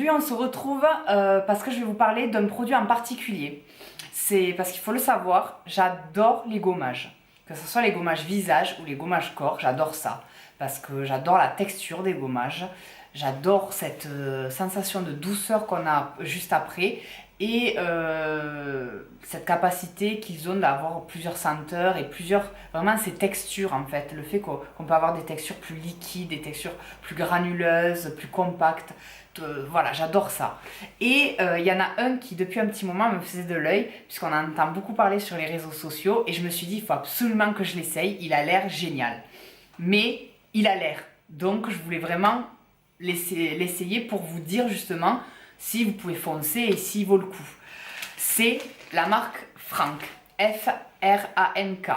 Aujourd'hui, on se retrouve parce que je vais vous parler d'un produit en particulier. C'est parce qu'il faut le savoir, j'adore les gommages. Que ce soit les gommages visage ou les gommages corps, j'adore ça. Parce que j'adore la texture des gommages. J'adore cette sensation de douceur qu'on a juste après. Et cette capacité qu'ils ont d'avoir plusieurs senteurs et vraiment ces textures en fait. Le fait qu'on peut avoir des textures plus liquides, des textures plus granuleuses, plus compactes. Voilà, j'adore ça. Et il y en a un qui depuis un petit moment me faisait de l'œil, puisqu'on en entend beaucoup parler sur les réseaux sociaux, et je me suis dit, il faut absolument que je l'essaye, il a l'air génial. Mais il a l'air, donc je voulais vraiment l'essayer pour vous dire justement si vous pouvez foncer et s'il vaut le coup. C'est la marque Frank, F-R-A-N-K.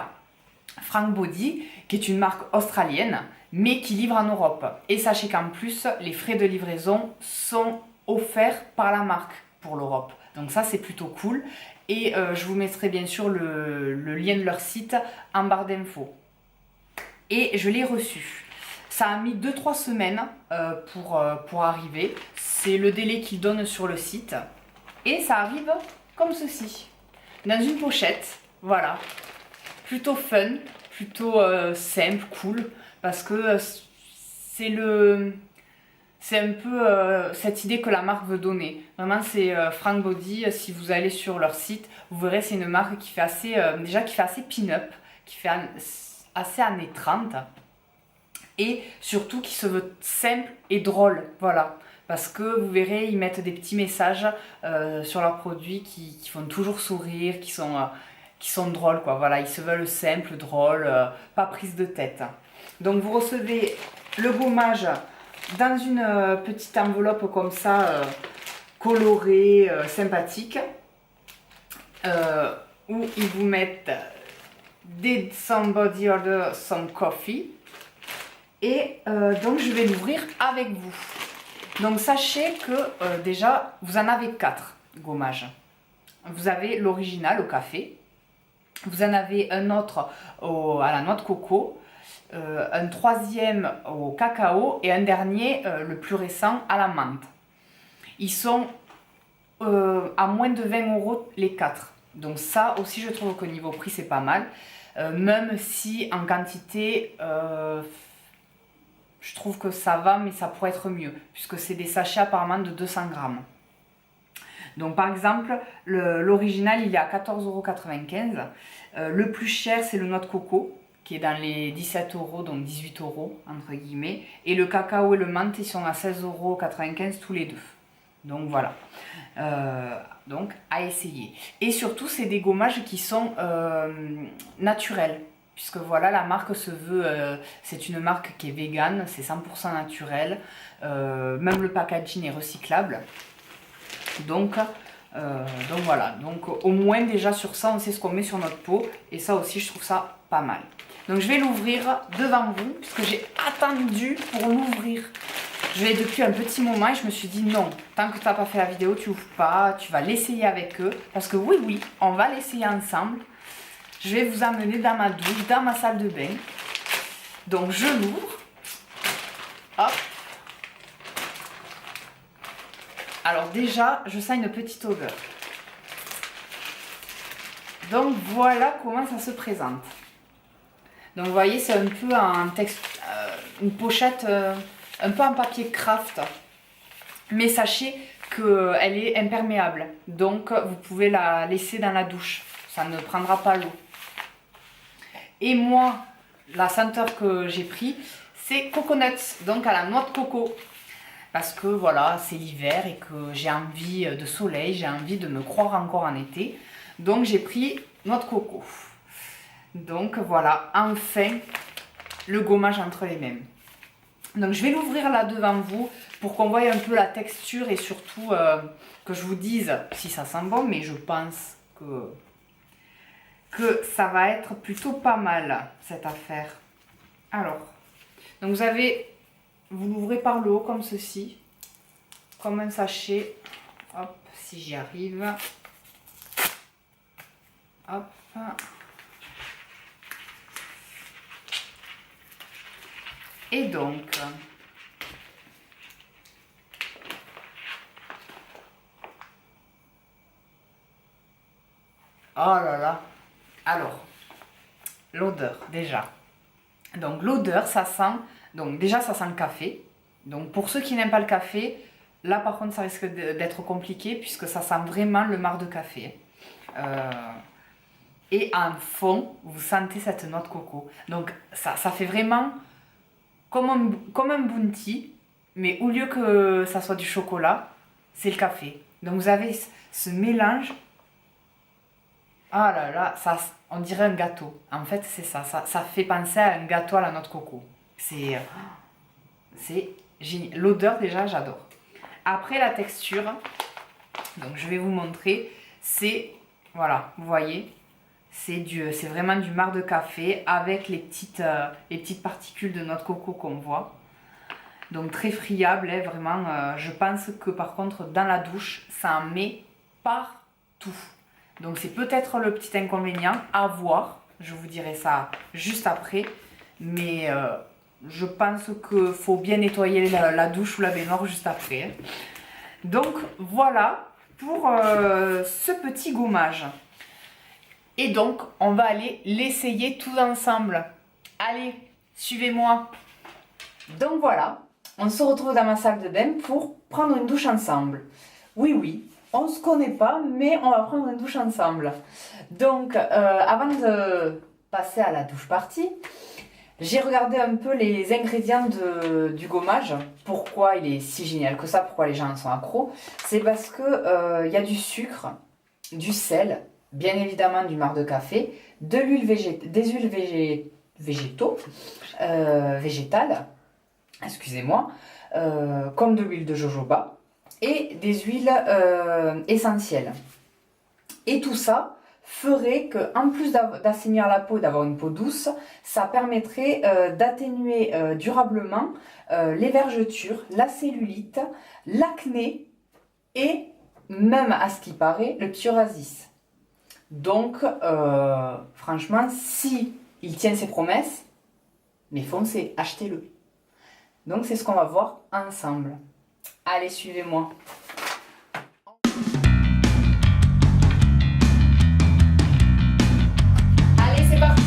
Frank Body, qui est une marque australienne, mais qui livre en Europe. Et sachez qu'en plus, les frais de livraison sont offerts par la marque pour l'Europe. Donc ça, c'est plutôt cool. Et je vous mettrai bien sûr le lien de leur site en barre d'infos. Et je l'ai reçu. Ça a mis 2-3 semaines pour arriver. C'est le délai qu'ils donnent sur le site. Et ça arrive comme ceci. Dans une pochette, voilà. Plutôt fun, plutôt simple, cool. Parce que c'est un peu cette idée que la marque veut donner. Vraiment, c'est Frank Body. Si vous allez sur leur site, vous verrez, c'est une marque qui fait assez, déjà qui fait assez pin-up, qui fait assez années 30. Et surtout qui se veut simple et drôle, voilà. Parce que vous verrez, ils mettent des petits messages sur leurs produits qui font toujours sourire, qui sont drôles, quoi. Voilà, ils se veulent simples, drôles, pas prise de tête. Donc vous recevez le gommage dans une petite enveloppe comme ça, colorée, sympathique, où ils vous mettent Did somebody order some coffee? Et donc je vais l'ouvrir avec vous. Donc sachez que déjà vous en avez 4 gommages. Vous avez l'original au café, vous en avez un autre à la noix de coco, un troisième au cacao et un dernier, le plus récent, à la menthe. Ils sont à moins de 20 € les 4. Donc ça aussi je trouve qu'au niveau prix c'est pas mal. Même si en quantité... je trouve que ça va, mais ça pourrait être mieux, puisque c'est des sachets apparemment de 200 grammes. Donc par exemple, l'original il est à 14,95 €. Le plus cher c'est le noix de coco, qui est dans les 17 €, donc 18 € entre guillemets. Et le cacao et le menthe ils sont à 16,95 € tous les deux. Donc voilà. Donc à essayer. Et surtout c'est des gommages qui sont naturels. Puisque voilà, la marque se veut, c'est une marque qui est végane, c'est 100% naturel, même le packaging est recyclable. Donc voilà, donc au moins déjà sur ça, on sait ce qu'on met sur notre peau, et ça aussi je trouve ça pas mal. Donc je vais l'ouvrir devant vous, puisque j'ai attendu pour l'ouvrir. Je l'ai depuis un petit moment et je me suis dit non, tant que tu n'as pas fait la vidéo, tu ouvres pas, tu vas l'essayer avec eux, parce que oui, on va l'essayer ensemble. Je vais vous amener dans ma douche, dans ma salle de bain. Donc je l'ouvre. Hop. Alors déjà, je sens une petite odeur. Donc voilà comment ça se présente. Donc vous voyez, c'est un peu un texte, une pochette un peu en papier craft. Mais sachez qu'elle est imperméable. Donc vous pouvez la laisser dans la douche. Ça ne prendra pas l'eau. Et moi, la senteur que j'ai pris, c'est coconuts, donc à la noix de coco. Parce que voilà, c'est l'hiver et que j'ai envie de soleil, j'ai envie de me croire encore en été. Donc j'ai pris noix de coco. Donc voilà, enfin, le gommage entre les mains. Donc je vais l'ouvrir là devant vous pour qu'on voie un peu la texture et surtout que je vous dise si ça sent bon, mais je pense que ça va être plutôt pas mal cette affaire. Alors, donc vous l'ouvrez par le haut comme ceci, comme un sachet. Hop, si j'y arrive. Hop. Et donc, Oh là là. Alors, l'odeur déjà. Donc l'odeur, ça sent, donc déjà ça sent le café. Donc pour ceux qui n'aiment pas le café, là par contre ça risque d'être compliqué puisque ça sent vraiment le marc de café. Et en fond, vous sentez cette noix de coco. Donc ça fait vraiment comme un bounty, mais au lieu que ça soit du chocolat, c'est le café. Donc vous avez ce mélange. Ah là là, ça, on dirait un gâteau. En fait, c'est ça. Ça fait penser à un gâteau à la noix de coco. C'est génial. L'odeur, déjà, j'adore. Après, la texture, donc je vais vous montrer. C'est, voilà, vous voyez, c'est vraiment du marc de café avec les petites particules de noix de coco qu'on voit. Donc très friable, hein, vraiment. Je pense que par contre, dans la douche, ça en met partout. Donc c'est peut-être le petit inconvénient à voir, je vous dirai ça juste après, mais je pense qu'il faut bien nettoyer la douche ou la baignoire juste après. Donc voilà pour ce petit gommage. Et donc on va aller l'essayer tous ensemble. Allez, suivez-moi. Donc voilà, on se retrouve dans ma salle de bain pour prendre une douche ensemble. Oui. On ne se connaît pas, mais on va prendre une douche ensemble. Donc, avant de passer à la douche partie, j'ai regardé un peu les ingrédients du gommage. Pourquoi il est si génial que ça, pourquoi les gens en sont accros. C'est parce que y a du sucre, du sel, bien évidemment du marc de café, des huiles végétales, excusez-moi, comme de l'huile de jojoba, et des huiles essentielles. Et tout ça ferait que, en plus d'assainir la peau et d'avoir une peau douce, ça permettrait d'atténuer durablement les vergetures, la cellulite, l'acné et même, à ce qui paraît, le psoriasis. Donc, franchement, si il tient ses promesses, mais foncez, achetez-le. Donc, c'est ce qu'on va voir ensemble. Allez, suivez-moi. Allez, c'est parti.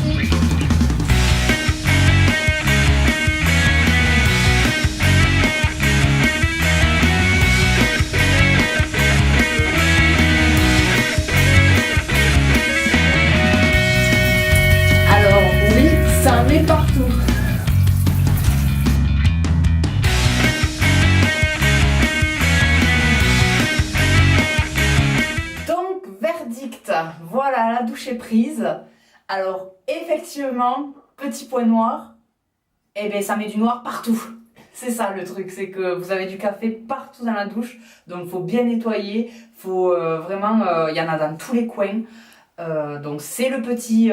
Alors, oui, ça en met partout. Voilà, la douche est prise. Alors, effectivement, petit point noir, eh bien, ça met du noir partout. C'est ça le truc, c'est que vous avez du café partout dans la douche. Donc, il faut bien nettoyer. Faut vraiment, il y en a dans tous les coins. Donc, c'est le petit,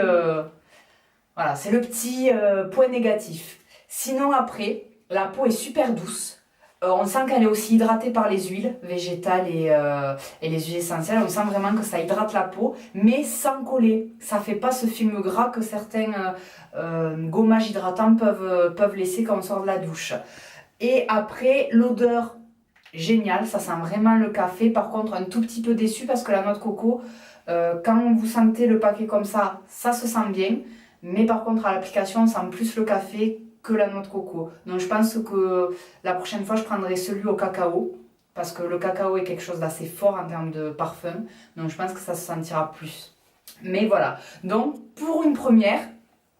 voilà, c'est le petit point négatif. Sinon, après, la peau est super douce. On sent qu'elle est aussi hydratée par les huiles végétales et les huiles essentielles. On sent vraiment que ça hydrate la peau, mais sans coller. Ça fait pas ce film gras que certains gommages hydratants peuvent laisser quand on sort de la douche. Et après, l'odeur, géniale, ça sent vraiment le café. Par contre, un tout petit peu déçu parce que la noix de coco, quand vous sentez le paquet comme ça se sent bien. Mais par contre, à l'application, on sent plus le café que la noix de coco. Donc je pense que la prochaine fois je prendrai celui au cacao parce que le cacao est quelque chose d'assez fort en termes de parfum, donc je pense que ça se sentira plus. Mais voilà, donc pour une première,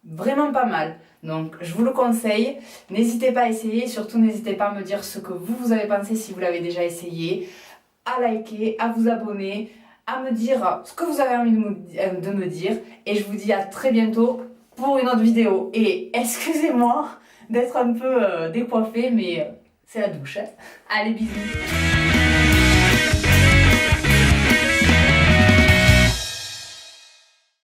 vraiment pas mal. Donc je vous le conseille, n'hésitez pas à essayer, surtout n'hésitez pas à me dire ce que vous avez pensé si vous l'avez déjà essayé, à liker, à vous abonner, à me dire ce que vous avez envie de me dire, et je vous dis à très bientôt pour une autre vidéo. Et excusez-moi d'être un peu décoiffée, mais c'est la douche. Hein. Allez, bisous.